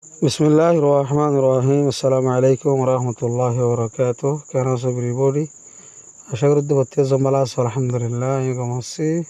Bismillahir Rahmanir Rahim. Assalamu alaikum wa rahmatullahi wa barakatuh. Can also everybody. Ashagurud batti zambalas alhamdulillah yugamasi.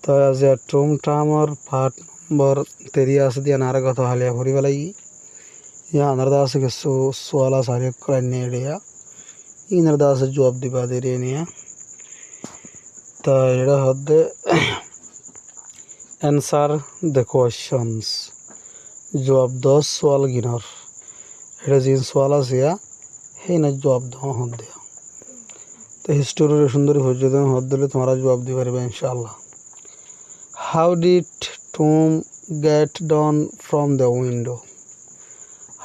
Ta as a tum tamer part number terias di anaragato halia hurivalai. Ya anardas ke swala sari krannedia. Inardas jawab di badirenia. Ta ida hadde answer the questions. जवाब दो सवाल गिनर এটা জিন সওয়াল আছে হেই না জবাব দাও হদ দেয়া তো হিস্টোরি সুন্দরী হয়ে দেন হদ দিলে তোমরা জবাব দিতে পারবে ইনশাআল্লাহ how did Tom get down from the window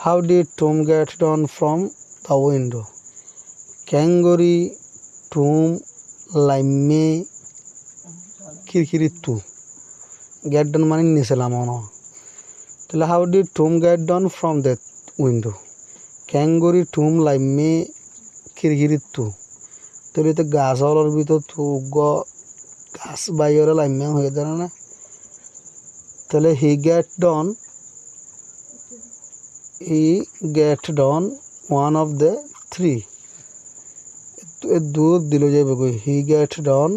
how did Tom get down from the window ক্যাঙ্গরি টম লাইমে কিরকিরিতু গেট ডাউন মানে নিচেলাম না তাহলে how did Tom get down from the window ক্যাঙ্গরি টুম লাইমে কিরকিরিতু তাহলে তো গাছ হলার ভিতর তু গাছ বাইরে লাইমে হয়ে দাঁড়া না তাহলে he get down one of the three দুধ দিল যাবে কই he get down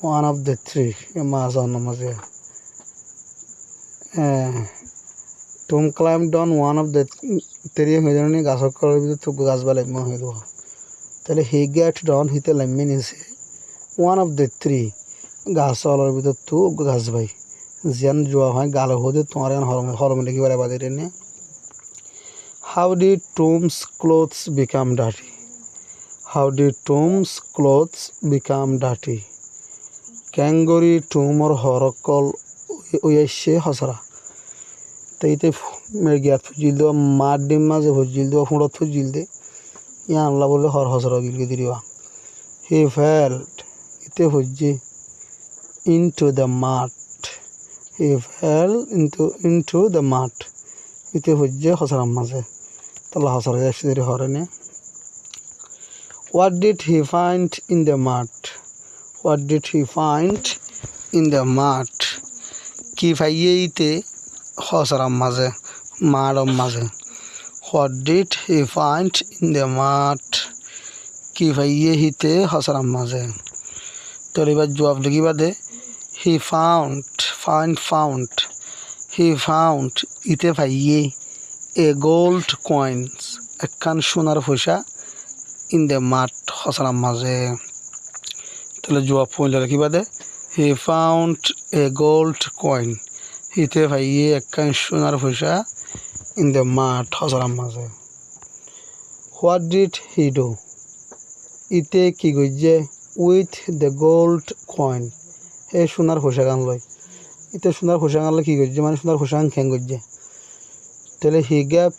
one of the three মাছ অন্য মাঝে Tom climb down one of the তেরিয়ে হয়ে যাবে গাছ করার ভিতরে তো গাছ বা লাইমে হয়ে দেবো তাহলে হি গেট ডাউন হিতে লাইমে নিছে ওয়ান অফ দ্য থ্রি গাছ হলার ভিতর তো গাছ ভাই যেন জোয়া হয় গাল হতে তোমার হরমে লিখি বেড়া বাদে নে how did Tom's clothes become dirty how did Tom's clothes become dirty ক্যাঙ্গরি টুমর হরকল ওয়েসে হসরা তাইতে গিয়াত ফুজিল দেওয়া মাঠ ডিম মাঝে ফুজিল দেওয়া ফুঁড়ত ফুজিল দে ইয়া আনলা বলে হর হসরা গিলকে দিবা হি ফেল্ট ইতে ফুজি ইনটু দ্য মাঠ হি ফেল ইনটু দ্য মাঠ ইতে ফুজে হসরার মাঝে তাহলে হসরা যাচ্ছে দেরি হরে নে what did he find in the মাঠ what did he find in the মাঠ কি ফাইয়ে ইতে হসরার মাঝে মাড়ম মাঝে what did he find in the মাঠ কি ফাইয়ে হিতে হসরার মাঝে তোর এবার জবাব লিখিবা দে হি ফাউন্ড হি ফাউন্ড ইতে ফাইয়ে এ গোল্ড কয়েন্স একখান সোনার পয়সা ইন দ্য মাঠ হসরার মাঝে তাহলে জবাব পয়লা লিখিবা দে he found a gold coin হিতে ভাইয়ে একখান সোনার পয়সা ইন দ্য মাঠ হসরার মাঝে হোয়াট ডিড হি ডু ইতে কি গজ্জে উইথ দ্য গোল্ড কয়েন হে সোনার পয়সা গান লয় ইতে সোনার পয়সা গান লয় কি গজ্জে মানে সোনার পয়সা গান খেং গজ্জে তাহলে হি গ্যাপ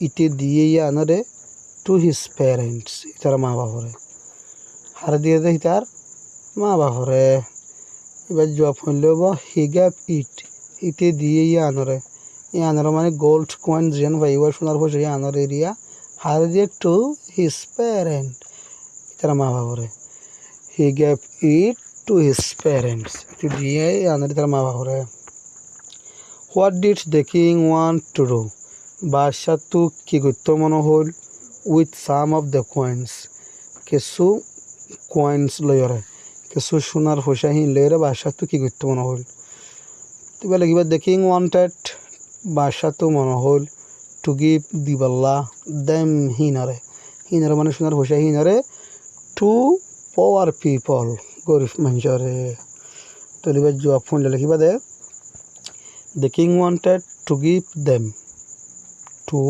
ইতে দিয়ে আনরে টু হিজ প্যারেন্টস ইতার মা বাপরে হারে দিয়ে দে ইতার মা বাপরে এবার জবাব হইল হি গ্যাপ ইতে দিয়ে আনরে মানে গোল্ড কয়েন যেন ভাইবা সোনার পয়সা আনর এরিয়া হার দিয়ে টু হিজ প্যারেন্ট তারা মা বাবরে he gave it to his parents ইতে দিয়ে আনরে তার মা বাবরে what did the king want to do বাদশাহ তো কি করতে মনে হল with some of the coins কিছু কয়েন্স লয়রে কিছু সোনার পয়সা লয়রে বাদশাহ তো কি করতে মনে হল এবার লিখিবা দ্য কিং ওয়ান্টেড বাদশাহ তো মনে হল টু গিভ দিবাল্লা দেম হিনারে মানে সোনার পয়সা হিনারে টু পাওয়ার পিপল গরিব মানুষরে তো এবার জবাব ফোন লিখিবা দে the king wanted to give them to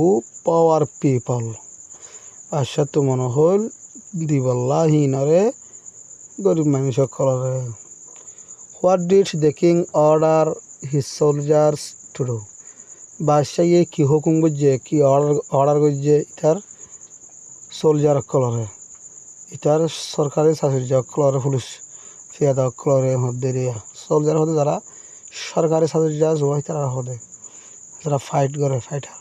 poor people বাদশাহ তো মনে হল দিবাল্লা হিনারে গরিব মানুষ সকলরে what did the king order his soldiers to do বাদশাহ কি হুকুম করছে কি অর্ডার করছে ইতার সোলজার কলরে ইতার সরকারি চাকরি কলরে পুলিশ ফিয়াদা কলরে হদের সোলজার হতে যারা সরকারি চাকরি যা হয় তারা হদে যারা ফাইট করে fighter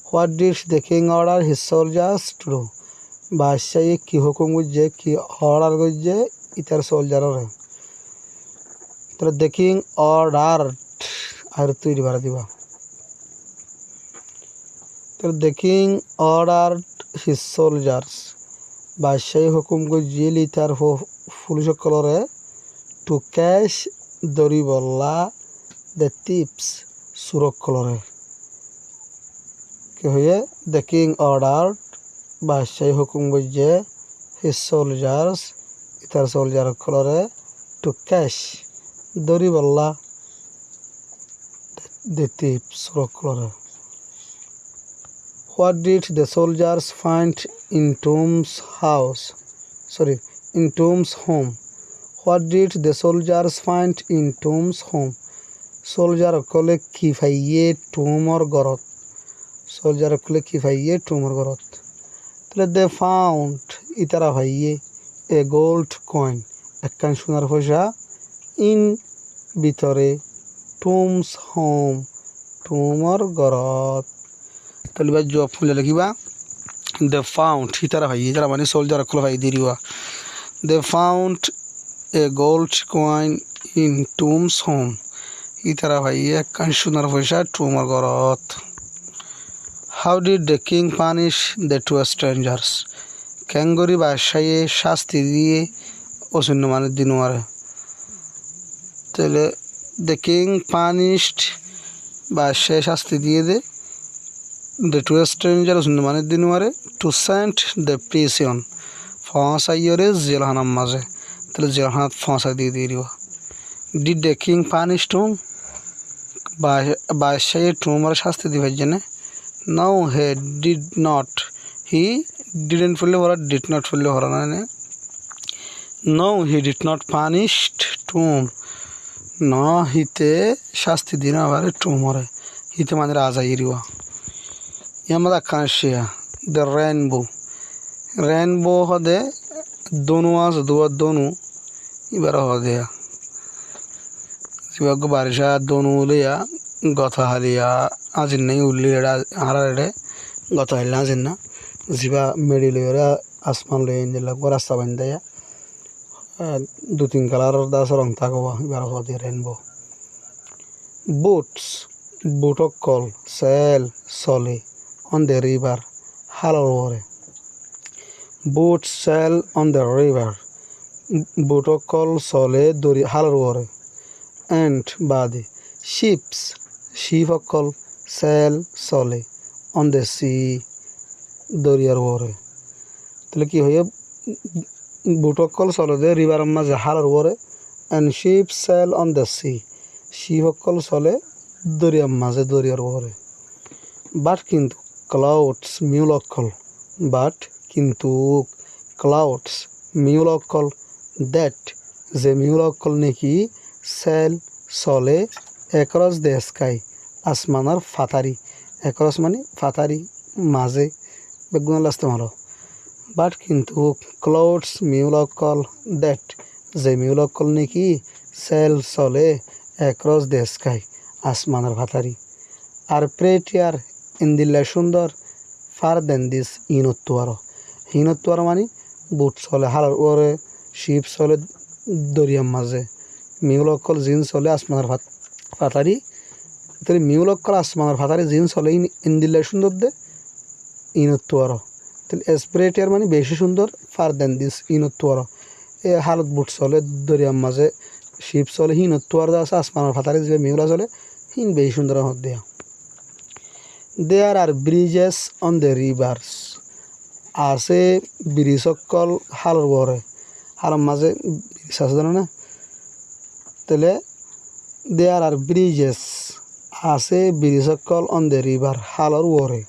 what did the king order his soldiers to do বাদশাহ কি হুকুম করছে কি অর্ডার করছে ইতার সোলজাররে তাহলে দ্য কিং অর্ডার আর তৈরি বাড়া দিবা The king ordered his soldiers বাদশাহী হুকুম করছিলি তার পুলিশ সকলরে to catch ধরিবল্লা the thieves সুরক্ষলরে কি হয়ে the king ordered বাদশাহী হুকুম করছে his soldiers তার সোলজার সকলরে to catch ধরিবল্লা the thieves সুরক্ষলরে What did the soldiers find in Tom's home? What did the soldiers find in Tom's home? Soldier kole ki faiye Tomor gorot. Soldier kole ki faiye Tomor gorot. Tale they found itara faiye a gold coin. Ekkan sonar pয়সা in bitore Tom's home. Tomor gorot. তাহলে বা job ফুলে লিখিবা they found হিতারা ভাই যারা মানে soldier খোলা ভাই দিরিবা দে found a gold coin in Tom's home হিতারা ভাই একখান সোনার পয়সা টুমার ঘরত how did the king punish the two strangers ক্যাঙ্গরি বাদশাহে শাস্তি দিয়ে অশূন্য মানে দিনওয়ারে তাহলে দ্য কিং পানিশড বাদশাহে শাস্তি দিয়ে দে The two strangers মানে দিনওয়ারে to send the prison ফাঁসাইরে জেলখানার মাঝে তাহলে জেলখানাত ফাঁসাই দিয়ে দিবা did the king punish Tom বাদশাহে টুমার শাস্তি দিবার জন্য no he did not he didn't fully or did not fully or no he did not punish Tom no হিতে শাস্তি দিনা বারে টুমারে হিতে মানে রাজা ইরিবা Yamada Kanshia, the rainbow hode donu as dua donu ibara hodea sibago barisha donu leya gotha halia azin nei ullira harare gotha halna jinna ziba medilera asman le indela gora sabandaya du tin color da sorong tagowa ibara hode rainbow boats boatokol sail sole on the river halore boats sail on the river boatokol sole dori halore and badi shipokol sail sole on the sea doriyar ore tale ki hoye boatokol sole de river maze halore and ships sail on the sea shipokol sole doriyar maze doriyar ore but kintu clouds mulokol but kintu clouds mulokol that the mulokol neki sail sole across the sky asmanar fatari across mani fatari maze begun laste malo but kintu clouds mulokol that the mulokol neki sail sole across the sky asmanar fatari are prettier ইন্দিল্লা সুন্দর fur then this হিনত্তুয়ার মানে বুট চলে হালার ওরে sheep চলে দরিয়ার মাঝে মিউলকল জিন চলে আসমানের ফাতারি তাহলে মিউলকল আসমানের ফাতারি জিন চলে ইন্দিল্লা সুন্দর দে ইনত্তুয়ার তাহলে এসপ্রেটিয়ার মানে বেশি সুন্দর ফার দেন দিস ইনত্তুয়ার এ হালত বুট চলে দরিয়ার মাঝে শিপ চলে হিনত্তুয়ার দা আছে আসমানের ফাতারি যে মিউলা চলে হিন বেশি সুন্দর হত দেয়া There are bridges on the rivers. Ase birisokol halar wore. Halar maze biris ase na. Tele there are bridges. Ase birisokol on the river halar wore.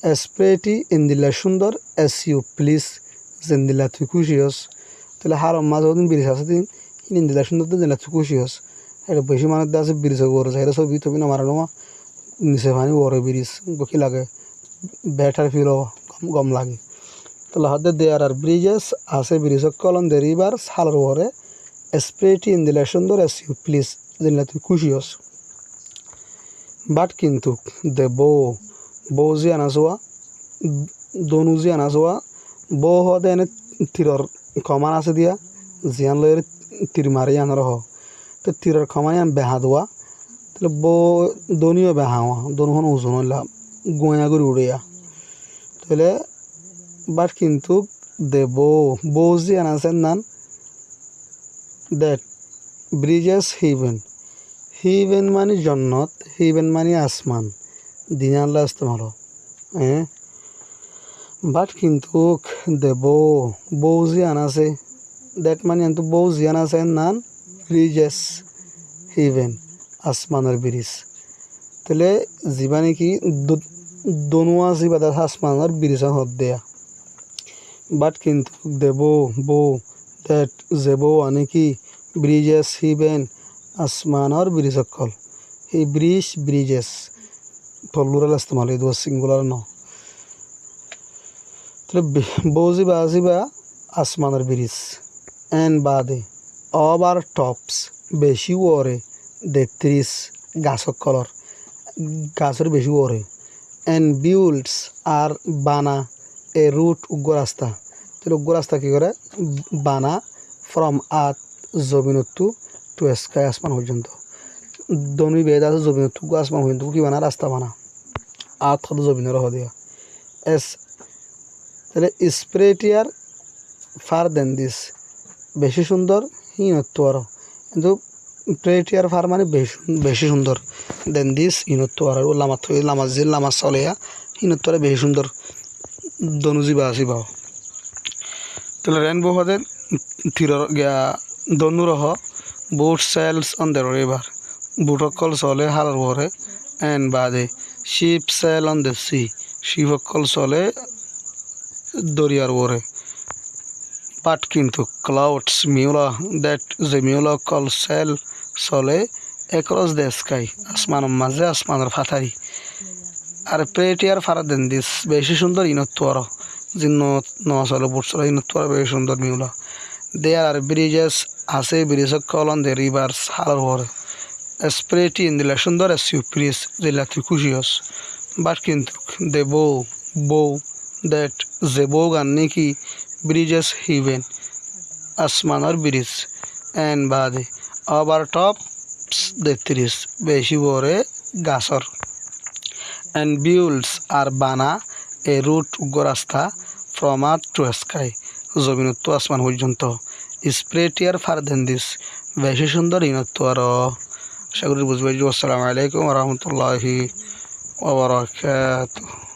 Espreti indila sundor as you please. Zendila tukushiyos. Tele halar maze odin biris ase din indila sundor zendila tukushiyos. Ere beshi manat da ase birisok wore. Zaira so bito bina marano. নিচে পানি ওরে bridge কি লাগে better feel গম লাগে তাহলে হাতে দেয়ার are bridges আছে ব্রিজ কলন দ্য রিভার সালার ওরে স্প্রেটি ইন দিলে সুন্দর এস ইউ প্লিজ দিলে তুই খুশি হস বাট কিন্তু দে বো জি আনা যাওয়া দনু জি আনা যাওয়া বো হদে এনে তীরর কমান আছে দিয়া জিয়ান লয়ের তীর মারি আনার হ তো তীরর কমানি আন বেহা দেওয়া তাহলে বো দনিও বেহাওয়া দনুখন ওজন হইলা গোয়া করে উড়িয়া তাহলে বাট কিন্তু দে বউ যে আনাসেন নান দ্যাট ব্রিজেস হিভেন মানে জন্নত হিভেন মানে আসমান দিন আল্লাহ ইস্তেমাল হ্যাঁ বাট কিন্তু দে বউ যে আনাসে দ্যাট মানে কিন্তু বউ যে আনাসেন নান ব্রিজেস হিভেন আসমানের ব্রিজ তাহলে যিবা নেকি দনুয়া যিবা তাত আসমানের ব্রিজে হদ দেয়া বাট কিন্তু দে বউ দ্যাট যে বউ আনে কি ব্রিজেস হিভেন আসমানের ব্রিজ অকল এই ব্রিজেস প্লুরাল ইস্তেমাল এই দুয়া সিঙ্গুলার ন তাহলে বউ যিবা আসমানের ব্রিজ এন বাদে ওভার টপস বেশি ওরে দেত্রিশ গাছক কলর গাছের বেশি ওরে এন্ড বিউল্ডস আর বানা এ রুট উগ্র রাস্তা তাহলে উগ্র রাস্তা কী করে বানা ফ্রম আর্থ জমিনত্তু টু স্কাই আসমান পর্যন্ত দনুই বেদ আছে জমিনত্তু আসমান পর্যন্ত কি বানা রাস্তা বানা আর্থ হতো জমিনের হো দিয়া এস তাহলে স্প্রেটিয়ার ফার দেন দিস বেশি সুন্দর হিনত্ব আরও কিন্তু প্রেটিয়ার ফার মানে বেশি সুন্দর দেন দিস হিনত্ব আর লামা চলেয়া হিনত্ব আর বেশি সুন্দর দনু যিবা আসিবা তাহলে রেনবো হদের তীর দনু রহ boat sails on the river বুটকল চলে হালার ওরে এন বাদে ship sail on the sea শিবকল চলে দরিয়ার ওরে বাট কিন্তু ক্লাউডস মিউলা দ্যাট যে মিউলা কল সেল চলে অ্যাক্রস দ্য স্কাই আসমানের মাঝে আসমানের ফাতারি আর প্রেটিয়ার ফারা দেন দিস বেশি সুন্দর ইনত্ব আরও যে ন চলে বোট চলে ইনত্ব আর বেশি সুন্দর মিউলা দেয়ার আর ব্রিজেস আছে bridge call on the rivers হালার ওরে স্প্রেটি ইন দিলা সুন্দর এস ইউ প্রিস দিলা তুই খুশি হস বাট কিন্তু দে বউ দ্যাট যে বউ গান নাকি ব্রিজেস হিভেন আসমানের ব্রিজ এন বাদে ওভার টপস দেত্রিশ বেশি বরে গাছর এন্ড বিউল্ডস আর বানা এ রুট উগ্র রাস্তা ফ্রম আর্থ টু স্কাই জমিনত্ব আসমান পর্যন্ত স্প্রেটিয়ার ফার দেন দিস বেশি সুন্দর ইনত্ব আরও আশা করি বুঝবাই। আসসালামু আলাইকুম রহমতুল্লাহি ওয়া বারাকাতুহু।